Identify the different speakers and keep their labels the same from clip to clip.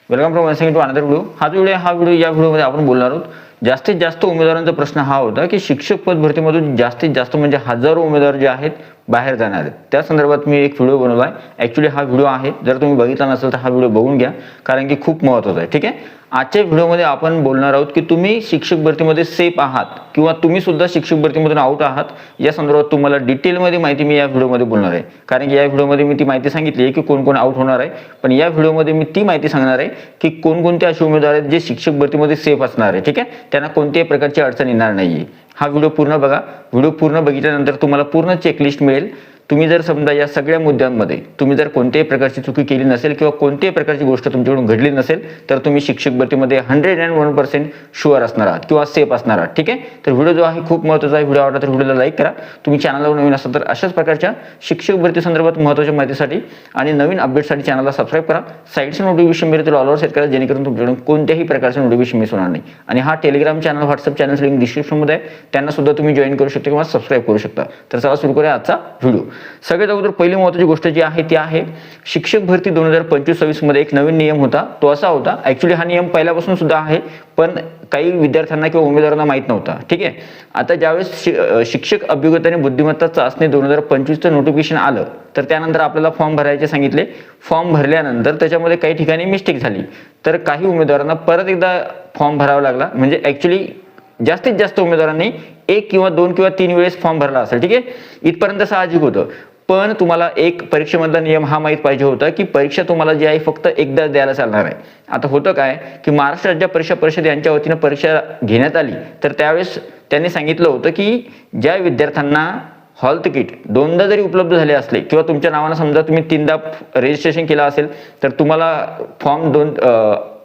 Speaker 1: Welcome from to another video. हा video या व्हिडिओमध्ये आपण बोलणार आहोत. जास्तीत जास्त उमेदवारांचा प्रश्न हा होता की शिक्षक पद भरतीमधून जास्तीत जास्त म्हणजे हजारो उमेदवार जे आहेत बाहेर जाणार आहेत. त्या संदर्भात मी एक व्हिडिओ बनवला आहे. ॲक्च्युली हा व्हिडिओ आहे, जर तुम्ही बघितला नसेल तर हा व्हिडिओ बघून घ्या, कारण की खूप महत्त्वाचा आहे. ठीक आहे. आजच्या व्हिडिओमध्ये आपण बोलणार आहोत की तुम्ही शिक्षक भरतीमध्ये सेफ आहात किंवा तुम्ही सुद्धा शिक्षक भरतीमधून आउट आहात, या संदर्भात तुम्हाला डिटेलमध्ये माहिती मी या व्हिडिओमध्ये बोलणार आहे. कारण की या व्हिडिओमध्ये मी ती माहिती सांगितली आहे की कोण कोण आउट होणार आहे, पण या व्हिडिओमध्ये मी ती माहिती सांगणार आहे की कोणकोणते असे उमेदवार आहेत जे शिक्षक भरतीमध्ये सेफ असणार आहे. ठीक आहे. त्यांना कोणत्याही प्रकारची अडचण येणार नाहीये. हा व्हिडिओ पूर्ण बघा. व्हिडिओ पूर्ण बघितल्यानंतर तुम्हाला पूर्ण चेकलिस्ट मिळेल. तुम्ही जर समजा या सगळ्या मुद्द्यांमध्ये तुम्ही जर कोणत्याही प्रकारची चुकी केली नसेल किंवा कोणत्याही प्रकारची गोष्ट तुमच्याकडून घडली नसेल तर तुम्ही शिक्षक भरतीमध्ये 101% शुअर असणार आहात किंवा सेफ असणार आहात. ठीक आहे. तर व्हिडिओ जो आहे खूप महत्त्वाचा आहे. व्हिडिओ आवडला तर व्हिडिओला लाईक करा. तुम्ही चॅनलवर नवीन असाल तर अशाच प्रकारच्या शिक्षक भरती संदर्भात महत्त्वाच्या माहितीसाठी आणि नवीन अपडेटसाठी चॅनलला सबस्क्राईब करा. साईडचे नोटिफिकेशन मिळेल तर ऑलवर सेट करा, जेणेकरून तुमच्याकडून कोणत्याही प्रकारचे नोटिफिकेशन मिस होणार नाही. आणि हा Telegram channel, WhatsApp channel link डिस्क्रिप्शनमध्ये आहे, त्यांना सुद्धा तुम्ही जॉईन करू शकता किंवा सबस्क्राईब करू शकता. तर चला सुरू करूया आजचा व्हिडिओ. सगळ्यात अगोदर पहिली महत्त्वाची गोष्ट जी आहे ती आहे शिक्षक भरती 2025-26 मध्ये एक नवीन नियम होता. तो असा होता, ॲक्च्युली हा नियम पहिल्यापासून सुद्धा आहे, पण काही विद्यार्थ्यांना किंवा उमेदवारांना माहीत नव्हता. ठीक आहे. आता ज्यावेळेस शिक्षक अभियोग्यता आणि बुद्धिमत्ता चाचणी 2025चं नोटिफिकेशन आलं तर त्यानंतर आपल्याला फॉर्म भरायचे सांगितले. फॉर्म भरल्यानंतर त्याच्यामध्ये काही ठिकाणी मिस्टेक झाली, तर काही उमेदवारांना परत एकदा फॉर्म भरावा लागला. म्हणजे ॲक्च्युली जास्तीत जास्त उमेदवारांनी 1 किंवा 2 किंवा 3 वेळेस फॉर्म भरला असेल. ठीक आहे. इथपर्यंत साहजिक होतं, पण तुम्हाला एक परीक्षेमधला नियम हा माहीत पाहिजे होता की परीक्षा तुम्हाला जी आहे फक्त एकदा द्यायला चालणार आहे. आता होतं काय की महाराष्ट्र राज्य परीक्षा परिषद यांच्या वतीनं परीक्षा घेण्यात आली, तर त्यावेळेस त्यांनी सांगितलं होतं की ज्या विद्यार्थ्यांना हॉल तिकीट 2दा जरी उपलब्ध झाले असले किंवा तुमच्या नावानं समजा तुम्ही 3दा रजिस्ट्रेशन केलं असेल तर तुम्हाला फॉर्म 2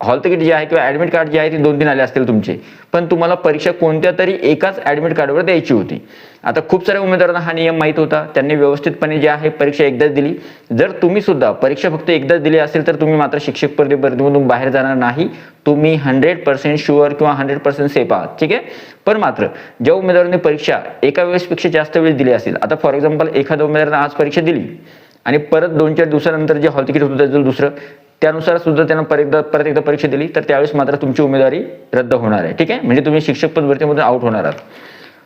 Speaker 1: हॉल तिकीट जे आहे किंवा ॲडमिट कार्ड जे आहे ते 2-3 आले असतील तुमचे, पण तुम्हाला परीक्षा कोणत्या तरी एकाच ॲडमिट कार्डवर द्यायची होती. आता खूप साऱ्या उमेदवारांना हा नियम माहीत होता, त्यांनी व्यवस्थितपणे जे आहे परीक्षा एकदाच दिली. जर तुम्ही सुद्धा परीक्षा फक्त एकदाच दिली असेल तर तुम्ही मात्र शिक्षक भरतीमधून बाहेर जाणार नाही. तुम्ही 100% शुअर किंवा 100% सेफ आहात. ठीक आहे. पण मात्र ज्या उमेदवारांनी परीक्षा एका वेळेसपेक्षा जास्त वेळ दिली असेल, आता फॉर एक्झाम्पल एखाद्या उमेदवारानं आज परीक्षा दिली आणि परत 2-4 दिवसानंतर जे हॉल तिकीट होतं त्याचं दुसरं, त्यानुसार सुद्धा त्यांना परत एकदा परीक्षा दिली, तर त्यावेळेस मात्र तुमची उमेदवारी रद्द होणार आहे. ठीक आहे. म्हणजे तुम्ही शिक्षक पद भरतीमधून आउट होणार आहात.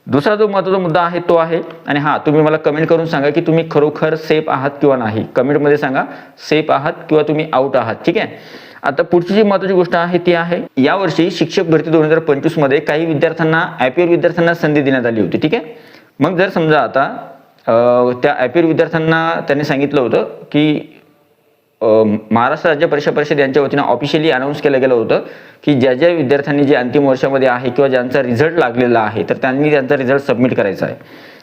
Speaker 1: दुसरा जो महत्त्वाचा मुद्दा आहे तो आहे, आणि हा तुम्ही मला कमेंट करून सांगा की तुम्ही खरोखर सेफ आहात किंवा नाही. कमेंटमध्ये सांगा सेफ आहात किंवा तुम्ही आउट आहात. ठीक आहे. आता पुढची जी महत्त्वाची गोष्ट आहे ती आहे, यावर्षी शिक्षक भरती 2025 मध्ये काही विद्यार्थ्यांना ॲपियर विद्यार्थ्यांना संधी देण्यात आली होती. ठीक आहे. मग जर समजा आता त्या ॲपियर विद्यार्थ्यांना त्यांनी सांगितलं होतं की महाराष्ट्र राज्य परीक्षा परिषद यांच्या वतीनं ऑफिशियली अनाऊन्स केलं गेलं होतं की ज्या ज्या विद्यार्थ्यांनी जे अंतिम वर्षामध्ये आहे किंवा ज्यांचा रिझल्ट लागलेला आहे तर त्यांनी त्यांचा रिझल्ट सबमिट करायचा आहे.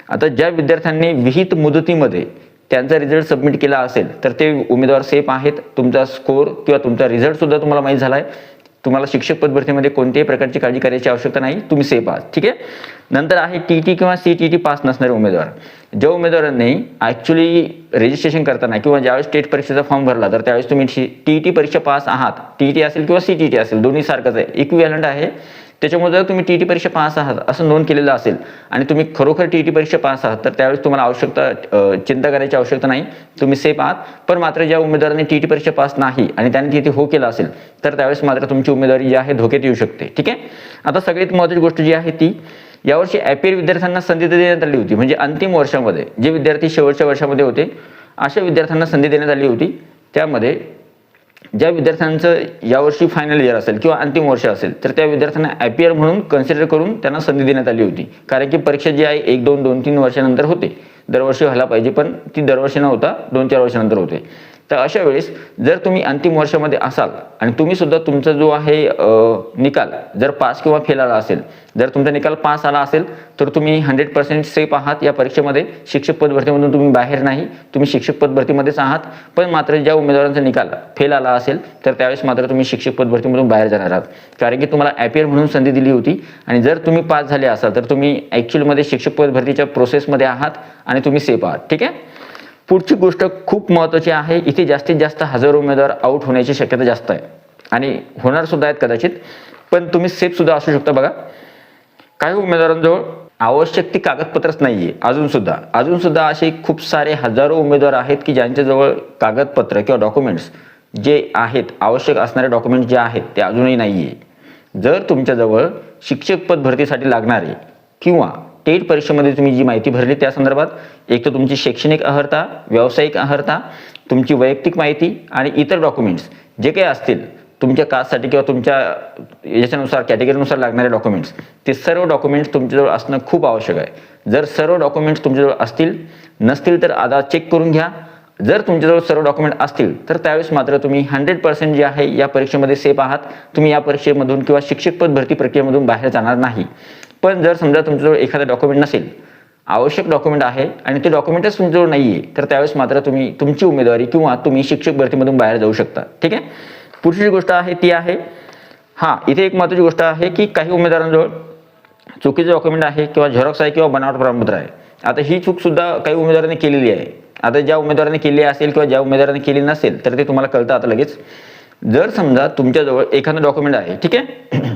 Speaker 1: आता ज्या विद्यार्थ्यांनी विहित मुदतीमध्ये त्यांचा रिझल्ट सबमिट केला असेल तर ते उमेदवार सेफ आहेत. तुमचा स्कोर किंवा तुमचा रिझल्ट सुद्धा तुम्हाला माहीत झाला आहे. तुम्हाला शिक्षक पद भरतीमध्ये कोणत्याही प्रकारची काळजी करायची आवश्यकता नाही. तुम्ही सेफ आहात. ठीक आहे. नंतर आहे TT किंवा CTT पास नसणारे उमेदवार. ज्या उमेदवारांनी ॲक्च्युली रजिस्ट्रेशन करताना किंवा ज्यावेळेस स्टेट परीक्षेचा फॉर्म भरला तर त्यावेळेस तुम्ही TT परीक्षा पास आहात, TT असेल किंवा CTT असेल, दोन्ही सारखंच आहे, इक्विव्हॅलंट आहे. त्याच्यामुळे जर तुम्ही TT परीक्षा पास आहात असं नोंद केलेलं असेल आणि तुम्ही खरोखर TT परीक्षा पास आहात तर त्यावेळेस तुम्हाला चिंता करायची आवश्यकता नाही. तुम्ही सेफ आहात. पण मात्र ज्या उमेदवारांनी TT परीक्षा पास नाही आणि त्यांनी तिथे हो केलं असेल तर त्यावेळेस मात्र तुमची उमेदवारी जी आहे धोक्यात येऊ शकते. ठीक आहे. आता सगळ्यात महत्त्वाची गोष्ट जी आहे ती, यावर्षी ॲपियर विद्यार्थ्यांना संधी देण्यात आली होती. म्हणजे अंतिम वर्षामध्ये जे विद्यार्थी शेवटच्या वर्षामध्ये होते अशा विद्यार्थ्यांना संधी देण्यात आली होती. त्यामध्ये ज्या विद्यार्थ्यांचं यावर्षी फायनल इयर असेल किंवा अंतिम वर्ष असेल तर त्या विद्यार्थ्यांना ॲपियर म्हणून कन्सिडर करून त्यांना संधी देण्यात आली होती. कारण की परीक्षा जी आहे 1-2, 2-3 वर्षानंतर होते. दरवर्षी व्हायला पाहिजे, पण ती दरवर्षी न होता 2-4 वर्षानंतर होते. तर अशा वेळेस जर तुम्ही अंतिम वर्षामध्ये असाल आणि तुम्ही सुद्धा तुमचा जो आहे निकाल जर पास किंवा फेल आला असेल, जर तुमचा निकाल पास आला असेल तर तुम्ही 100% सेफ आहात. या परीक्षेमध्ये शिक्षक पद भरतीमधून तुम्ही बाहेर नाही, तुम्ही शिक्षक पद भरतीमध्येच आहात. पण मात्र ज्या उमेदवारांचा निकाल फेल आला असेल तर त्यावेळेस मात्र तुम्ही शिक्षक पद भरतीमधून बाहेर जाणार आहात. कारण की तुम्हाला ॲपियर म्हणून संधी दिली होती आणि जर तुम्ही पास झाले असाल तर तुम्ही ॲक्च्युअलमध्ये शिक्षक पद भरतीच्या प्रोसेसमध्ये आहात आणि तुम्ही सेफ आहात. ठीक आहे. पुढची गोष्ट खूप महत्त्वाची आहे. इथे जास्तीत जास्त हजारो उमेदवार आउट होण्याची शक्यता जास्त आहे आणि होणार सुद्धा आहेत कदाचित, पण तुम्ही सेफ सुद्धा असू शकता. बघा, काही उमेदवारांजवळ आवश्यक ती कागदपत्रच नाहीये अजून सुद्धा असे खूप सारे हजारो उमेदवार आहेत की ज्यांच्याजवळ कागदपत्र किंवा डॉक्युमेंट्स जे आहेत आवश्यक असणारे डॉक्युमेंट जे आहेत ते अजूनही नाही आहे. जर तुमच्याजवळ शिक्षक पद भरतीसाठी लागणारे किंवा टेट परीक्षेमध्ये तुम्ही जी माहिती भरली त्या संदर्भात एक तर तुमची शैक्षणिक अर्हता, व्यावसायिक अर्हता, तुमची वैयक्तिक माहिती आणि इतर डॉक्युमेंट्स जे काही असतील तुमच्या कास्टसाठी किंवा तुमच्या याच्यानुसार कॅटेगरीनुसार लागणारे डॉक्युमेंट्स, ते सर्व डॉक्युमेंट्स तुमच्याजवळ असणं खूप आवश्यक आहे. जर सर्व डॉक्युमेंट्स तुमच्याजवळ असतील, नसतील तर आधा चेक करून घ्या. जर तुमच्याजवळ सर्व डॉक्युमेंट असतील तर त्यावेळेस मात्र तुम्ही 100% जे आहे या परीक्षेमध्ये सेफ आहात. तुम्ही या परीक्षेमधून किंवा शिक्षक पद भरती प्रक्रियेमधून बाहेर जाणार नाही. पण जर समजा तुमच्याजवळ एखादा डॉक्युमेंट नसेल, आवश्यक डॉक्युमेंट आहे आणि ते डॉक्युमेंटच तुमच्याजवळ नाही आहे, तर त्यावेळेस मात्र तुम्ही तुमची उमेदवारी किंवा तुम्ही शिक्षक भरतीमधून बाहेर जाऊ शकता. ठीक आहे. पुढची गोष्ट आहे ती आहे, इथे एक महत्त्वाची गोष्ट आहे की काही उमेदवारांजवळ चुकीचे डॉक्युमेंट आहे किंवा झेरॉक्स आहे किंवा बनावट प्रमाणपत्र आहे. आता ही चूक सुद्धा काही उमेदवारांनी केलेली आहे. आता ज्या उमेदवारांनी केली असेल किंवा ज्या उमेदवारांनी केली नसेल तर ते तुम्हाला कळतं आता लगेच. जर समजा तुमच्याजवळ एखादं डॉक्युमेंट आहे, ठीक आहे,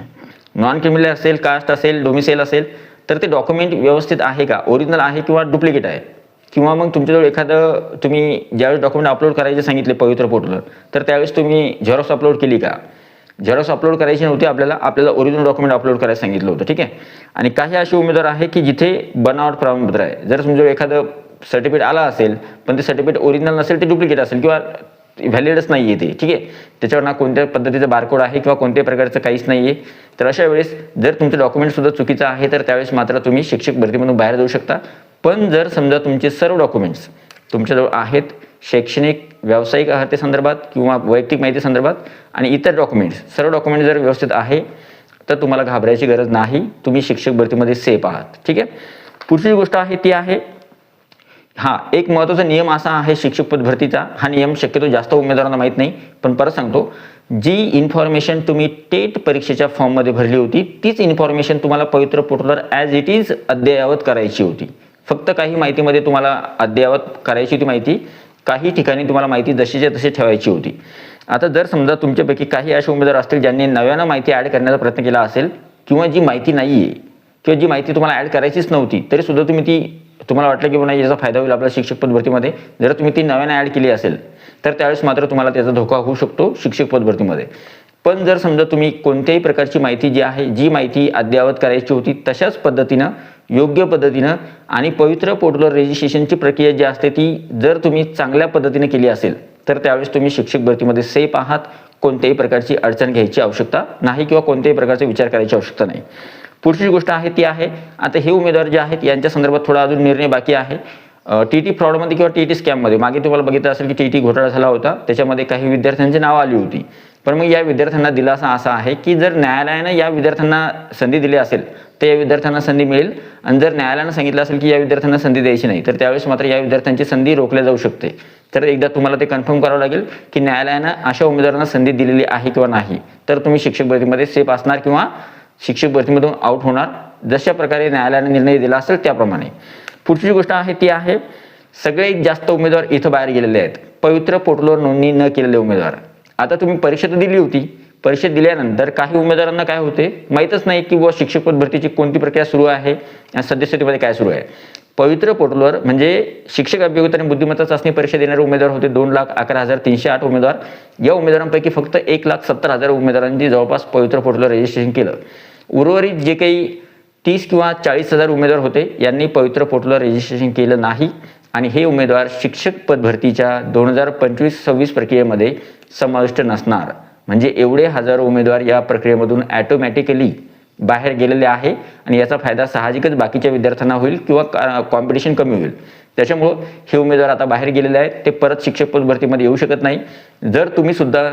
Speaker 1: नॉन क्रिमिनल असेल, कास्ट असेल, डोमिसाईल असेल, तर ते डॉक्युमेंट व्यवस्थित आहे का, ओरिजिनल आहे किंवा डुप्लिकेट आहे, किंवा मग तुमच्याजवळ एखादं तुम्ही ज्यावेळेस डॉक्युमेंट अपलोड करायचे सांगितले पवित्र पोर्टलवर तर त्यावेळेस तुम्ही झेरॉक्स अपलोड केली का. झेरॉक्स अपलोड करायची नव्हती, आपल्याला ओरिजिनल डॉक्युमेंट अपलोड करायला सांगितलं होतं. ठीक आहे. आणि काही असे उमेदवार आहे की जिथे बनावट प्रमाणपत्र आहे. जर तुमच्याजवळ एखादं सर्टिफिकेट आला असेल पण ते सर्टिफिकेट ओरिजिनल नसेल, ते डुप्लिकेट असेल किंवा व्हॅलिडच नाही आहे ते, ठीक आहे, त्याच्यावर ना कोणत्या पद्धतीचं बारकोड आहे किंवा कोणत्याही प्रकारचं काहीच नाही आहे, तर अशा वेळेस जर तुमचं डॉक्युमेंटसुद्धा चुकीचं आहे तर त्यावेळेस मात्र तुम्ही शिक्षक भरतीमधून बाहेर जाऊ शकता. पण जर समजा तुमचे सर्व डॉक्युमेंट्स तुमच्याजवळ आहेत, शैक्षणिक, व्यावसायिक अर्हतेसंदर्भात किंवा वैयक्तिक माहिती संदर्भात आणि इतर डॉक्युमेंट्स, सर्व डॉक्युमेंट्स जर व्यवस्थित आहे तर तुम्हाला घाबरायची गरज नाही. तुम्ही शिक्षक भरतीमध्ये सेफ आहात. ठीक आहे. पुढची गोष्ट आहे ती आहे, एक महत्त्वाचा नियम असा आहे शिक्षक पद भरतीचा. हा नियम शक्यतो जास्त उमेदवारांना माहीत नाही, पण परत सांगतो, जी इन्फॉर्मेशन तुम्ही टेट परीक्षेच्या फॉर्ममध्ये भरली होती तीच इन्फॉर्मेशन तुम्हाला पवित्र पोर्टलवर ॲज इट इज अद्ययावत करायची होती. फक्त काही माहितीमध्ये तुम्हाला अद्ययावत करायची होती माहिती, काही ठिकाणी तुम्हाला माहिती जशीच्या तशी ठेवायची होती. आता जर समजा तुमच्यापैकी काही असे उमेदवार असतील ज्यांनी नव्यानं माहिती ॲड करण्याचा प्रयत्न केला असेल किंवा जी माहिती नाही आहे किंवा जी माहिती तुम्हाला ॲड करायचीच नव्हती तरी सुद्धा तुम्हाला वाटलं की नाही याचा फायदा होईल आपल्या शिक्षक पद भरतीमध्ये, जर तुम्ही ती नव्याने ॲड केली असेल तर त्यावेळेस मात्र तुम्हाला त्याचा धोका होऊ शकतो शिक्षक पद भरतीमध्ये. पण जर समजा तुम्ही कोणत्याही प्रकारची माहिती जी माहिती अद्ययावत करायची होती तशाच पद्धतीनं, योग्य पद्धतीनं आणि पवित्र पोर्टलवर रजिस्ट्रेशनची प्रक्रिया जी असते ती जर तुम्ही चांगल्या पद्धतीने केली असेल तर त्यावेळेस तुम्ही शिक्षक भरतीमध्ये सेफ आहात. कोणत्याही प्रकारची अडचण घ्यायची आवश्यकता नाही किंवा कोणत्याही प्रकारचा विचार करायची आवश्यकता नाही. पुढची गोष्ट आहे ती आहे, आता हे उमेदवार जे आहेत यांच्या संदर्भात थोडा अजून निर्णय बाकी आहे. टीटी फ्रॉडमध्ये किंवा टीटी स्कॅममध्ये मागे तुम्हाला बघितलं असेल की टीटी घोटाळा झाला होता, त्याच्यामध्ये काही विद्यार्थ्यांची नावं आली होती. पण मग या विद्यार्थ्यांना दिलासा असा आहे की जर न्यायालयानं या विद्यार्थ्यांना संधी दिली असेल तर या विद्यार्थ्यांना संधी मिळेल, आणि जर न्यायालयानं सांगितलं असेल की या विद्यार्थ्यांना संधी द्यायची नाही तर त्यावेळेस मात्र या विद्यार्थ्यांची संधी रोखल्या जाऊ शकते. तर एकदा तुम्हाला ते कन्फर्म करावं लागेल की न्यायालयानं अशा उमेदवारांना संधी दिलेली आहे किंवा नाही, तर तुम्ही शिक्षक भरतीमध्ये सेफ असणार किंवा शिक्षक भरतीमधून आउट होणार, जशा प्रकारे न्यायालयाने निर्णय दिला असेल त्याप्रमाणे. पुढची गोष्ट आहे ती आहे, सगळ्यात जास्त उमेदवार इथं बाहेर गेलेले आहेत पवित्र पोर्टलवर नोंदणी न केलेले उमेदवार. आता तुम्ही परीक्षा तर दिली होती, परीक्षा दिल्यानंतर काही उमेदवारांना काय होते माहीतच नाही की शिक्षक पद भरतीची कोणती प्रक्रिया सुरू आहे आणि सद्यस्थितीमध्ये काय सुरू आहे. पवित्र पोर्टलवर म्हणजे शिक्षक अभियोगिता आणि बुद्धिमत्ता चाचणी परीक्षा देणारे उमेदवार होते 2,11,308 उमेदवार. या उमेदवारांपैकी फक्त 1,70,000 उमेदवारांनी जवळपास पवित्र पोर्टलवर रजिस्ट्रेशन केलं. उर्वरित जे काही 30 किंवा 40,000 उमेदवार होते यांनी पवित्र पोर्टलवर रजिस्ट्रेशन केलं नाही, आणि हे उमेदवार शिक्षक पद भरतीच्या 2025-26 प्रक्रियेमध्ये समाविष्ट नसणार. म्हणजे एवढे हजारो उमेदवार या प्रक्रियेमधून ॲटोमॅटिकली बाहेर गेलेले आहे, आणि याचा फायदा साहजिकच बाकीच्या विद्यार्थ्यांना होईल किंवा कॉम्पिटिशन कमी होईल. त्याच्यामुळं हे उमेदवार आता बाहेर गेलेले आहेत, ते परत शिक्षक पद भरतीमध्ये येऊ शकत नाही. जर तुम्ही सुद्धा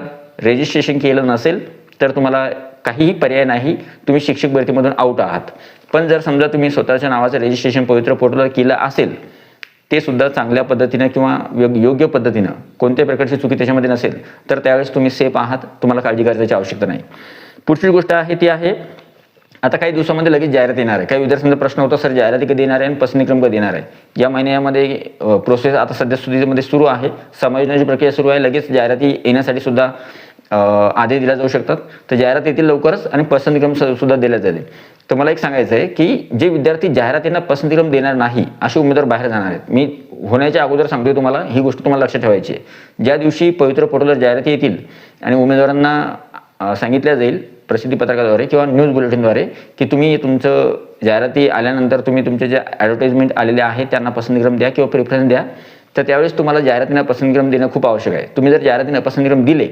Speaker 1: रजिस्ट्रेशन केलं नसेल तर तुम्हाला काहीही पर्याय नाही, तुम्ही शिक्षक भरतीमधून आउट आहात. पण जर समजा तुम्ही स्वतःच्या नावाचं रजिस्ट्रेशन पवित्र पोर्टलवर केलं असेल, ते सुद्धा चांगल्या पद्धतीनं किंवा योग्य पद्धतीनं, कोणत्याही प्रकारची चुकी त्याच्यामध्ये नसेल, तर त्यावेळेस तुम्ही सेफ आहात, तुम्हाला काळजी करायची आवश्यकता नाही. पुढची गोष्ट आहे ती आहे, आता काही दिवसामध्ये लगेच जाहिरात येणार आहे. काही विद्यार्थ्यांचा प्रश्न होता, सर जाहिराती कधी येणार आहे आणि पसंतीक्रम कधी येणार आहे. या महिन्यामध्ये प्रोसेस आता सद्यस्थितीमध्ये सुरू आहे, समायोजनाची प्रक्रिया सुरू आहे. लगेच जाहिराती येण्यासाठी सुद्धा आदेश दिला जाऊ शकतात. तर जाहिरात येतील लवकरच आणि पसंतीक्रम सुद्धा दिला जाईल. तर मला एक सांगायचं आहे की जे विद्यार्थी जाहिरातींना पसंतीक्रम देणार नाही असे उमेदवार बाहेर जाणार आहेत. मी होण्याच्या अगोदर सांगतोय तुम्हाला, ही गोष्ट तुम्हाला लक्षात ठेवायची आहे. ज्या दिवशी पवित्र पोर्टलवर जाहिराती येतील आणि उमेदवारांना सांगितलं जाईल प्रसिद्धी पत्रकाद्वारे किंवा न्यूज बुलेटिनद्वारे की तुम्ही तुमचं जाहिराती आल्यानंतर तुम्ही तुमचे जे ॲडव्हर्टाइजमेंट आलेले आहेत त्यांना पसंतीक्रम द्या किंवा प्रेफरन्स द्या, तर त्यावेळेस तुम्हाला जाहिरातींना पसंतीक्रम देणं खूप आवश्यक आहे. तुम्ही जर जाहिरातींना पसंतीक्रम दिले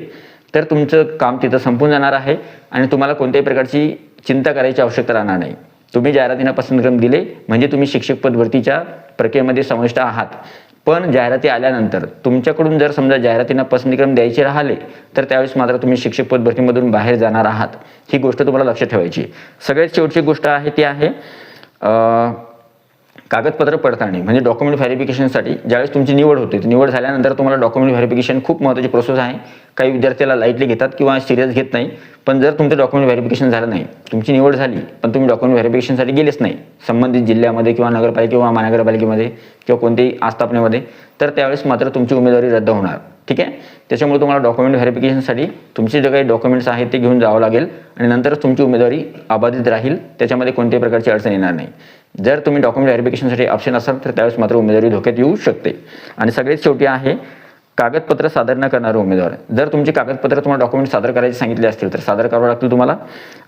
Speaker 1: तर तुमचं काम तिथं संपून जाणार आहे आणि तुम्हाला कोणत्याही प्रकारची चिंता करायची आवश्यकता राहणार नाही. तुम्ही जाहिरातींना पसंतीक्रम दिले म्हणजे तुम्ही शिक्षक पद भरतीच्या प्रक्रियेमध्ये समाविष्ट आहात. पण जाहिराती आल्यानंतर तुमच्याकडून जर समजा जाहिरातींना पसंतीक्रम द्यायचे राहिले तर त्यावेळेस मात्र तुम्ही शिक्षक पद भरतीमधून बाहेर जाणार आहात. ही गोष्ट तुम्हाला लक्षात ठेवायची. सगळ्यात शेवटची गोष्ट आहे ती आहे कागदपत्र पडताळणी म्हणजे डॉक्युमेंट व्हेरिफिकेशनसाठी ज्यावेळेस तुमची निवड होते, निवड झाल्यानंतर तुम्हाला डॉक्युमेंट व्हेरिफिकेशन खूप महत्त्वाची प्रोसेस आहे. काही विद्यार्थ्याला लाईटली घेतात किंवा सिरियस घेत नाही. पण जर तुमचं डॉक्युमेंट व्हेरिफिकेशन झालं नाही, तुमची निवड झाली पण तुम्ही डॉक्युमेंट व्हेरिफिकेशनसाठी गेलेच नाही संबंधित जिल्ह्यामध्ये किंवा नगरपालिका किंवा महानगरपालिकेमध्ये किंवा कोणत्याही आस्थापनेमध्ये, तर त्यावेळेस मात्र तुमची उमेदवारी रद्द होणार. ठीक आहे. त्याच्यामुळे तुम्हाला डॉक्युमेंट व्हेरिफिकेशनसाठी तुमचे जे काही डॉक्युमेंट्स आहेत ते घेऊन जावं लागेल आणि नंतरच तुमची उमेदवारी अबाधित राहील. त्याच्यामध्ये कोणत्याही प्रकारची अडचण येणार नाही. जर तुम्ही डॉक्युमेंट व्हेरिफिकेशनसाठी ऑप्शन असाल तर त्यावेळेस मात्र उमेदवारी धोक्यात येऊ शकते. आणि सगळ्यात शेवटी आहे कागदपत्र सादर न करणारे उमेदवार. जर तुमची कागदपत्र तुम्हाला डॉक्युमेंट सादर करायचे सांगितले असतील तर सादर करावं लागतील तुम्हाला.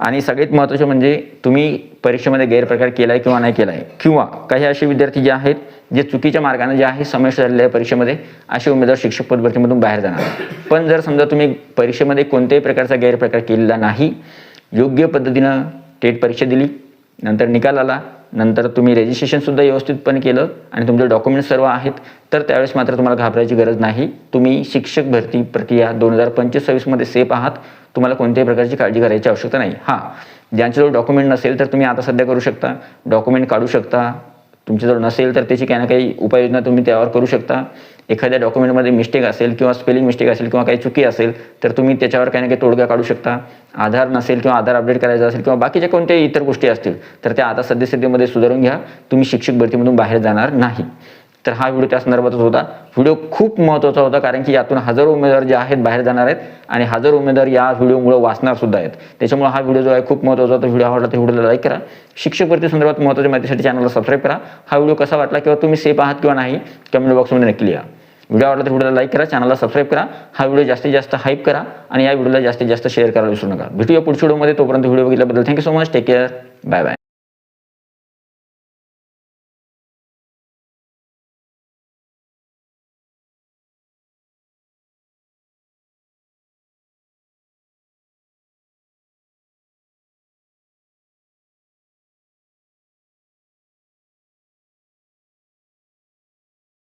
Speaker 1: आणि सगळ्यात महत्त्वाचे म्हणजे तुम्ही परीक्षेमध्ये गैरप्रकार केला आहे किंवा नाही केला आहे, किंवा काही असे विद्यार्थी जे आहेत जे चुकीच्या मार्गाने जे आहे समावेश झालेले आहे परीक्षेमध्ये, असे उमेदवार शिक्षक पद भरतीमधून बाहेर जाणार. पण जर समजा तुम्ही परीक्षेमध्ये कोणत्याही प्रकारचा गैरप्रकार केलेला नाही, योग्य पद्धतीनं टेट परीक्षा दिली, नंतर निकाल आला, नंतर तुम्ही रजिस्ट्रेशनसुद्धा व्यवस्थितपणे केलं आणि तुमचे डॉक्युमेंट्स सर्व आहेत, तर त्यावेळेस मात्र तुम्हाला घाबरायची गरज नाही. तुम्ही शिक्षक भरती प्रक्रिया 2025-26मध्ये सेफ आहात. तुम्हाला कोणत्याही प्रकारची काळजी करायची आवश्यकता नाही. हां, ज्यांच्याजवळ डॉक्युमेंट नसेल तर तुम्ही आता सध्या करू शकता, डॉक्युमेंट काढू शकता. तुमच्याजवळ नसेल तर त्याची काही ना काही उपाययोजना तुम्ही त्यावर करू शकता. एखाद्या डॉक्युमेंटमध्ये मिस्टेक असेल किंवा स्पेलिंग मिस्टेक असेल किंवा काही चुकी असेल तर तुम्ही त्याच्यावर काही ना काही तोडगा काढू शकता. आधार नसेल किंवा आधार अपडेट करायचा असेल किंवा बाकीच्या कोणत्याही इतर गोष्टी असतील तर त्या आता सद्यस्थितीमध्ये सुधारून घ्या. तुम्ही शिक्षक भरतीमधून बाहेर जाणार नाही. तर हा व्हिडिओ त्या संदर्भातच होता. व्हिडिओ खूप महत्त्वाचा होता कारण की यातून हजारो उमेदवार जे आहेत बाहेर जाणार आहेत आणि हजारो उमेदवार या व्हिडिओमुळे वाचणार सुद्धा आहेत. त्याच्यामुळे हा व्हिडिओ जो आहे खूप महत्त्वाचा होता. व्हिडिओ आवडला तर व्हिडिओला लाईक करा. शिक्षक भरती संदर्भात महत्त्वाच्या माहितीसाठी चॅनलला सबस्क्राईब करा. हा व्हिडिओ कसा वाटला किंवा तुम्ही सेफ आहात किंवा नाही कमेंट बॉक्समध्ये नक्की लिहा. व्हिडिओ आवडला तर व्हिडिओला लाईक करा, चॅनलला सबस्क्राईब करा. हा व्हिडिओ जास्तीत जास्त हाईप करा आणि या व्हिडिओला जास्तीत जास्त शेअर करायला विसरू नका. भेटूया पुढच्या व्हिडिओमध्ये. तोपर्यंत व्हिडिओ बघितल्याबद्दल thank you so much. Take care. Bye bye.